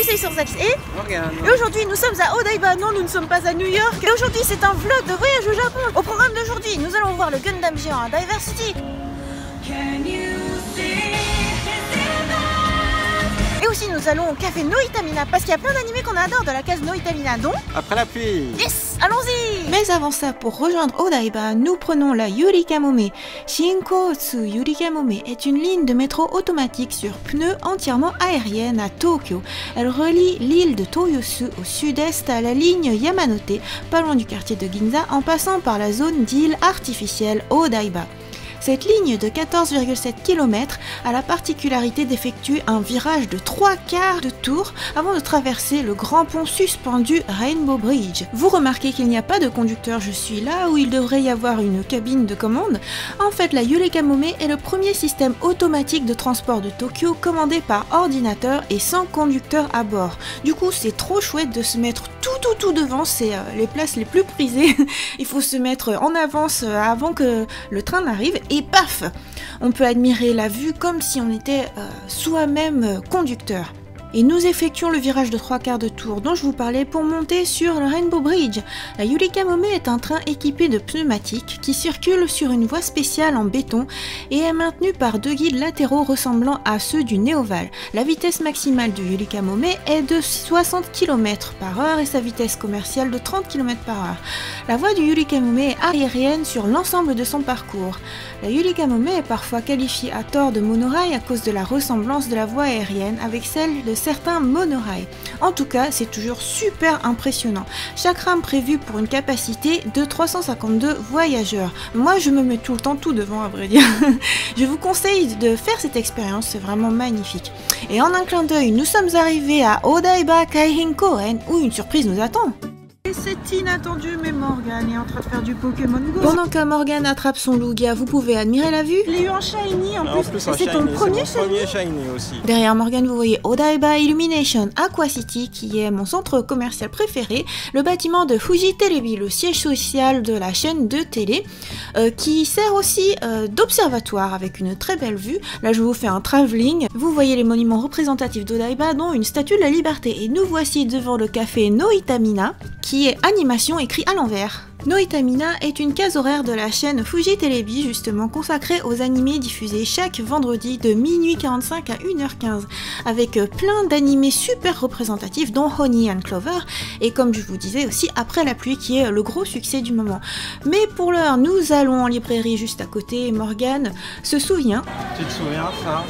c'est sur Zax et Morgane. Et aujourd'hui nous sommes à Odaiba, non nous ne sommes pas à New York. Et aujourd'hui c'est un vlog de voyage au Japon. Au programme d'aujourd'hui, nous allons voir le Gundam géant à Diversity. Et aussi nous allons au café Noitamina parce qu'il y a plein d'animés qu'on adore de la case Noitamina, dont... Après la pluie. Yes, allons-y. Mais avant ça, pour rejoindre Odaiba, nous prenons la Yurikamome. Shinkotsu Yurikamome est une ligne de métro automatique sur pneus entièrement aérienne à Tokyo. Elle relie l'île de Toyosu au sud-est à la ligne Yamanote, pas loin du quartier de Ginza, en passant par la zone d'île artificielle Odaiba. Cette ligne de 14,7 km a la particularité d'effectuer un virage de 3/4 de tour avant de traverser le grand pont suspendu Rainbow Bridge. Vous remarquez qu'il n'y a pas de conducteur, je suis là où il devrait y avoir une cabine de commande. En fait, la Yurikamome est le premier système automatique de transport de Tokyo commandé par ordinateur et sans conducteur à bord. Du coup, c'est trop chouette de se mettre tout devant, c'est les places les plus prisées. Il faut se mettre en avance avant que le train n'arrive et paf, on peut admirer la vue comme si on était soi-même conducteur. Et nous effectuons le virage de 3/4 de tour dont je vous parlais pour monter sur le Rainbow Bridge. La Yurikamome est un train équipé de pneumatiques qui circule sur une voie spéciale en béton et est maintenu par deux guides latéraux ressemblant à ceux du Néoval. La vitesse maximale de Yurikamome est de 60 km/h et sa vitesse commerciale de 30 km/h. La voie du Yurikamome est aérienne sur l'ensemble de son parcours. La Yurikamome est parfois qualifiée à tort de monorail à cause de la ressemblance de la voie aérienne avec celle de certains monorails. En tout cas, c'est toujours super impressionnant. Chaque rame prévue pour une capacité de 352 voyageurs. Moi, je me mets tout le temps tout devant, à vrai dire. Je vous conseille de faire cette expérience, c'est vraiment magnifique. Et en un clin d'œil, nous sommes arrivés à Odaiba Kaihin Koen où une surprise nous attend. Et c'est inattendu, mais Morgane est en train de faire du Pokémon Go. Pendant que Morgane attrape son Lugia, vous pouvez admirer la vue. Il est eu en shiny en plus. C'est ton premier shiny aussi. Derrière Morgane, vous voyez Odaiba Illumination Aqua City, qui est mon centre commercial préféré, le bâtiment de Fuji Televi, le siège social de la chaîne de télé, qui sert aussi d'observatoire avec une très belle vue. Là, je vous fais un travelling. Vous voyez les monuments représentatifs d'Odaiba, dont une statue de la liberté. Et nous voici devant le café Noitamina, qui est animation écrit à l'envers. Noitamina est une case horaire de la chaîne Fuji Televi justement consacrée aux animés diffusés chaque vendredi de minuit 45 à 1h15 avec plein d'animés super représentatifs dont Honey and Clover et comme je vous disais aussi Après la pluie qui est le gros succès du moment. Mais pour l'heure nous allons en librairie juste à côté et Morgane se souvient. Tu te souviens ça?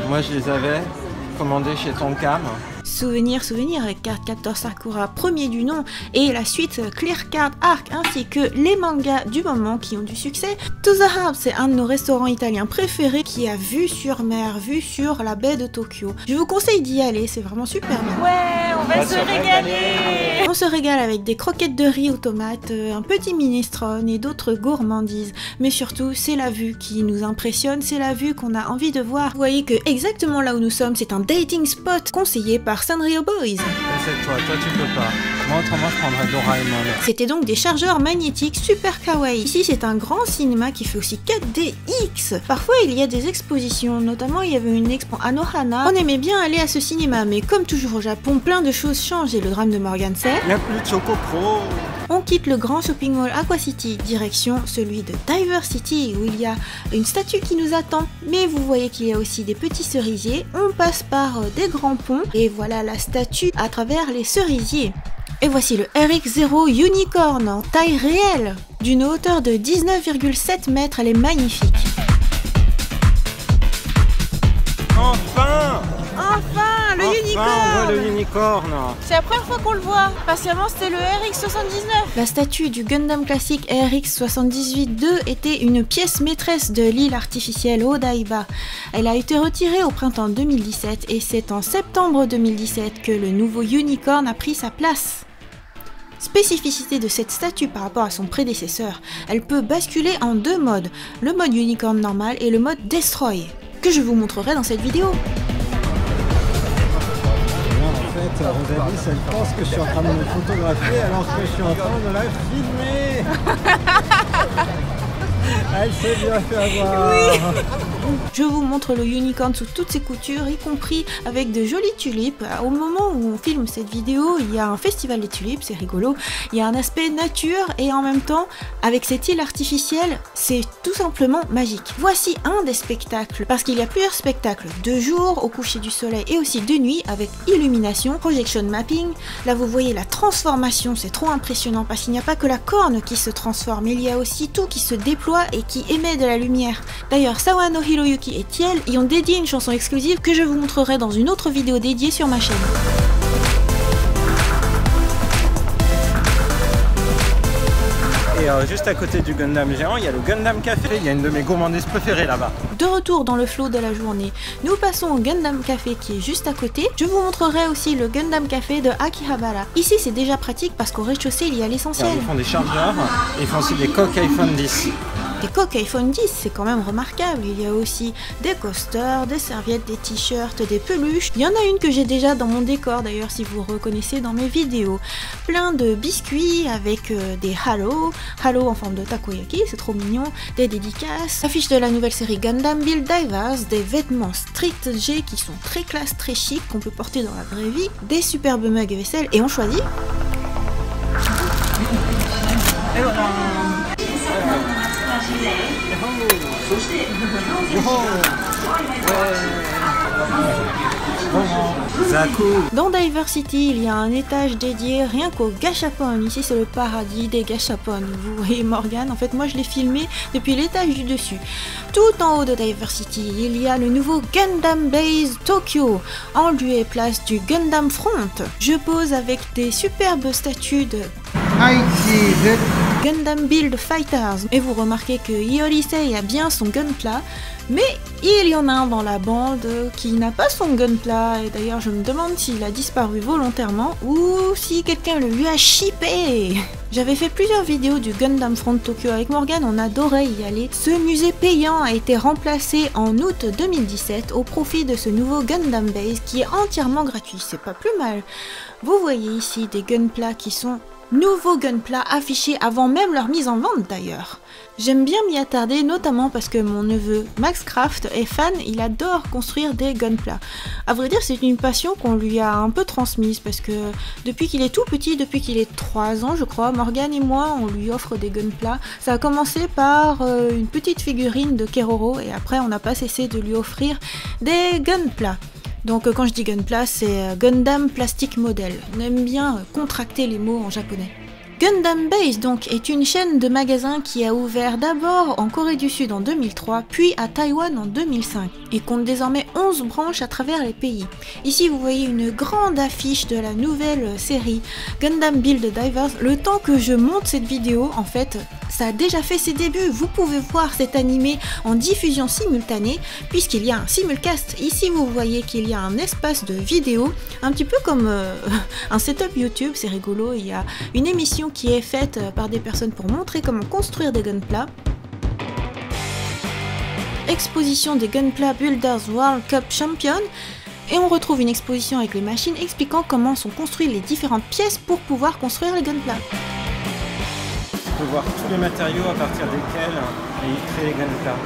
Moi je les avais commandés chez Tonkam. Souvenir avec Card Captor Sakura premier du nom et la suite Clear Card Arc ainsi que les mangas du moment qui ont du succès. To the Hub, c'est un de nos restaurants italiens préférés qui a vue sur mer, vue sur la baie de Tokyo. Je vous conseille d'y aller, c'est vraiment super bien. Ouais, on va se régaler. On se régale avec des croquettes de riz aux tomates, un petit minestrone et d'autres gourmandises. Mais surtout, c'est la vue qui nous impressionne, c'est la vue qu'on a envie de voir. Vous voyez que exactement là où nous sommes, c'est un dating spot conseillé par Sanrio Boys. C'est toi tu peux pas. Moi autrement je prendrais Doraemon. C'était donc des chargeurs magnétiques super kawaii. Ici c'est un grand cinéma qui fait aussi 4DX. Parfois il y a des expositions, notamment il y avait une expo à Nohana. On aimait bien aller à ce cinéma, mais comme toujours au Japon, plein de choses changent et le drame de Morgane c'est... Il n'y a plus de Choco Pro. On quitte le grand shopping mall Aqua City, direction celui de Diversity où il y a une statue qui nous attend. Mais vous voyez qu'il y a aussi des petits cerisiers. On passe par des grands ponts et voilà la statue à travers les cerisiers. Et voici le RX0 Unicorn en taille réelle. D'une hauteur de 19,7 mètres, elle est magnifique. Enfin, le unicorn! On voit le unicorn. C'est la première fois qu'on le voit, parce qu'avant c'était le RX79. La statue du Gundam classique RX78-2 était une pièce maîtresse de l'île artificielle Odaiba. Elle a été retirée au printemps 2017 et c'est en septembre 2017 que le nouveau unicorn a pris sa place. Spécificité de cette statue par rapport à son prédécesseur, elle peut basculer en deux modes, le mode unicorn normal et le mode destroy, que je vous montrerai dans cette vidéo. En fait, Rosalie, elle pense que je suis en train de me photographier alors que je suis en train de la filmer. Elle s'est bien fait avoir. Oui. Je vous montre le unicorn sous toutes ses coutures, y compris avec de jolies tulipes. Au moment où on filme cette vidéo, il y a un festival des tulipes, c'est rigolo. Il y a un aspect nature et en même temps, avec cette île artificielle, c'est tout simplement magique. Voici un des spectacles, parce qu'il y a plusieurs spectacles, de jour, au coucher du soleil et aussi de nuit, avec illumination, projection mapping. Là vous voyez la transformation, c'est trop impressionnant parce qu'il n'y a pas que la corne qui se transforme, il y a aussi tout qui se déploie et qui émet de la lumière. D'ailleurs, Sawano Hiroyuki et Thiel y ont dédié une chanson exclusive que je vous montrerai dans une autre vidéo dédiée sur ma chaîne. Et juste à côté du Gundam géant, il y a le Gundam Café. Il y a une de mes gourmandises préférées là-bas. De retour dans le flow de la journée, nous passons au Gundam Café qui est juste à côté. Je vous montrerai aussi le Gundam Café de Akihabara. Ici c'est déjà pratique parce qu'au rez-de-chaussée il y a l'essentiel. Ils font des chargeurs et ils font aussi des coques iPhone 10. Des coques iPhone 10, c'est quand même remarquable. Il y a aussi des coasters, des serviettes, des t-shirts, des peluches. Il y en a une que j'ai déjà dans mon décor d'ailleurs si vous reconnaissez dans mes vidéos. Plein de biscuits avec des halo en forme de takoyaki, c'est trop mignon, des dédicaces, affiches de la nouvelle série Gundam Build Divers, des vêtements Strict G qui sont très classe, très chic, qu'on peut porter dans la vraie vie, des superbes mugs et vaisselle, et on choisit. Et voilà. Dans Diversity, il y a un étage dédié rien qu'au gachapon. Ici, c'est le paradis des gachapon. Vous voyez Morgane, en fait, moi je l'ai filmé depuis l'étage du dessus. Tout en haut de Diversity, il y a le nouveau Gundam Base Tokyo, en lieu et place du Gundam Front. Je pose avec des superbes statues de Gundam Build Fighters. Et vous remarquez que Iorisei a bien son gunpla, mais il y en a un dans la bande qui n'a pas son gunpla, et d'ailleurs je me demande s'il a disparu volontairement ou si quelqu'un le lui a chippé. J'avais fait plusieurs vidéos du Gundam Front Tokyo avec Morgane, on adorait y aller. Ce musée payant a été remplacé en août 2017 au profit de ce nouveau Gundam Base qui est entièrement gratuit, c'est pas plus mal. Vous voyez ici des gunpla qui sont nouveaux gunpla affichés avant même leur mise en vente d'ailleurs. J'aime bien m'y attarder, notamment parce que mon neveu Max Craft est fan, il adore construire des gunpla. À vrai dire, c'est une passion qu'on lui a un peu transmise parce que depuis qu'il est tout petit, depuis qu'il est 3 ans je crois, Morgane et moi on lui offre des gunpla. Ça a commencé par une petite figurine de Keroro et après on n'a pas cessé de lui offrir des gunpla. Donc quand je dis gunpla, c'est Gundam Plastic Model. On aime bien contracter les mots en japonais. Gundam Base donc est une chaîne de magasins qui a ouvert d'abord en Corée du Sud en 2003, puis à Taïwan en 2005, et compte désormais 11 branches à travers les pays. Ici vous voyez une grande affiche de la nouvelle série Gundam Build Divers. Le temps que je monte cette vidéo, en fait, ça a déjà fait ses débuts. Vous pouvez voir cet animé en diffusion simultanée, puisqu'il y a un simulcast. Ici vous voyez qu'il y a un espace de vidéo, un petit peu comme un setup YouTube, c'est rigolo. Il y a une émission qui est faite par des personnes pour montrer comment construire des gunpla. Exposition des Gunpla Builders World Cup Champion. Et on retrouve une exposition avec les machines expliquant comment sont construites les différentes pièces pour pouvoir construire les gunpla. On peut voir tous les matériaux à partir desquels ils créent les gunpla.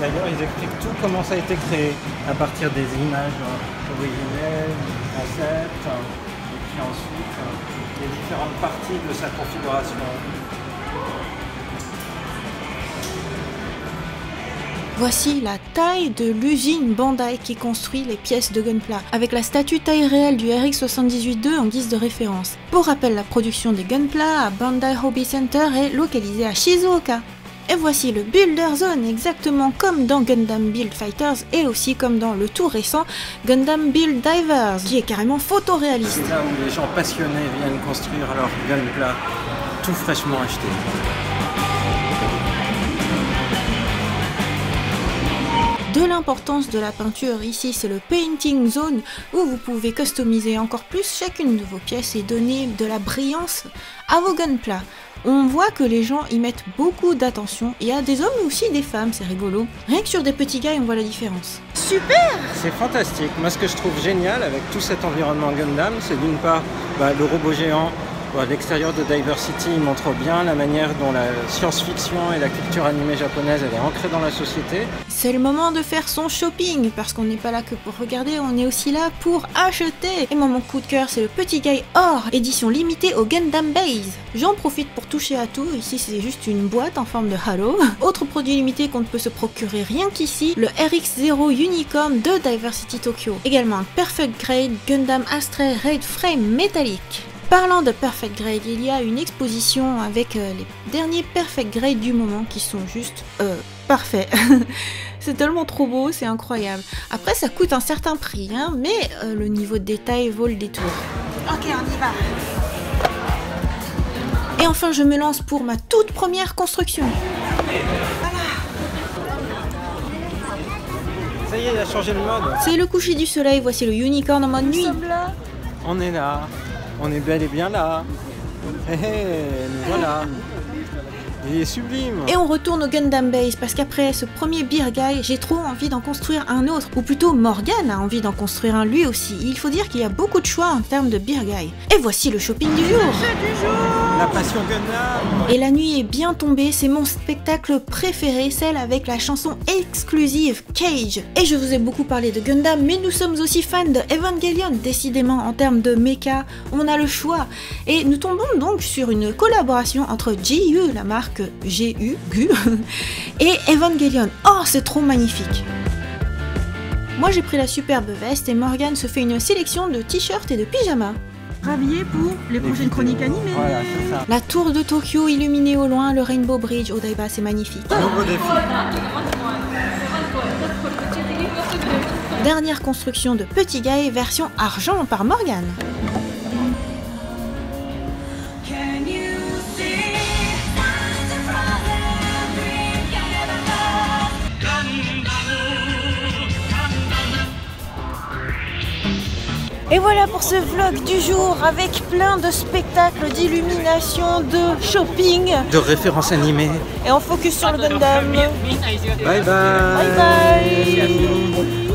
D'ailleurs, ils expliquent tout comment ça a été créé, à partir des images originelles, concepts, et puis ensuite les différentes parties de sa configuration. Voici la taille de l'usine Bandai qui construit les pièces de gunpla, avec la statue taille réelle du RX-78-2 en guise de référence. Pour rappel, la production des gunpla à Bandai Hobby Center est localisée à Shizuoka. Et voici le Builder Zone, exactement comme dans Gundam Build Fighters et aussi comme dans le tout récent Gundam Build Divers, qui est carrément photoréaliste. C'est là où les gens passionnés viennent construire leur gunpla, tout fraîchement acheté. De l'importance de la peinture, ici c'est le Painting Zone où vous pouvez customiser encore plus chacune de vos pièces et donner de la brillance à vos gunpla. On voit que les gens y mettent beaucoup d'attention, il y a des hommes mais aussi des femmes, c'est rigolo. Rien que sur des petits gars on voit la différence. Super! C'est fantastique, moi ce que je trouve génial avec tout cet environnement Gundam, c'est d'une part le robot géant Bon, l'extérieur de Diversity montre bien la manière dont la science-fiction et la culture animée japonaise elle est ancrée dans la société. C'est le moment de faire son shopping, parce qu'on n'est pas là que pour regarder, on est aussi là pour acheter. Et moi, mon coup de cœur, c'est le Petit Guy Or, édition limitée au Gundam Base. J'en profite pour toucher à tout, ici c'est juste une boîte en forme de halo. Autre produit limité qu'on ne peut se procurer rien qu'ici, le RX-0 Unicorn de Diversity Tokyo. Également un Perfect Grade Gundam Astray Raid Frame métallique. Parlant de Perfect Grade, il y a une exposition avec les derniers Perfect Grade du moment qui sont juste parfaits. C'est tellement trop beau, c'est incroyable. Après ça coûte un certain prix, hein, mais le niveau de détail vaut le détour. Ok, on y va. Et enfin je me lance pour ma toute première construction. Voilà. Ça y est, il a changé le mode. C'est le coucher du soleil, voici le Unicorn en mode nuit. On est là. On est bel et bien là. Hé hé, nous voilà. Il est sublime. Et on retourne au Gundam Base parce qu'après ce premier Beer Guy, j'ai trop envie d'en construire un autre. Ou plutôt Morgan a envie d'en construire un lui aussi. Il faut dire qu'il y a beaucoup de choix en termes de Beer Guy. Et voici le shopping du jour. La passion Gundam. Et la nuit est bien tombée, c'est mon spectacle préféré, celle avec la chanson exclusive Cage. Et je vous ai beaucoup parlé de Gundam, mais nous sommes aussi fans de Evangelion. Décidément, en termes de mecha, on a le choix. Et nous tombons donc sur une collaboration entre GU, la marque GU, et Evangelion. Oh, c'est trop magnifique. Moi j'ai pris la superbe veste et Morgane se fait une sélection de t-shirts et de pyjamas. Rhabillé pour les prochaines chroniques animées. Voilà, c'est ça. La tour de Tokyo illuminée au loin, le Rainbow Bridge, Odaiba, c'est magnifique. Nouveau défi. Dernière construction de Petit Guy, version argent par Morgane. Et voilà pour ce vlog du jour avec plein de spectacles, d'illumination, de shopping. De références animées. Et on focus sur le Gundam. Bye bye. Bye bye.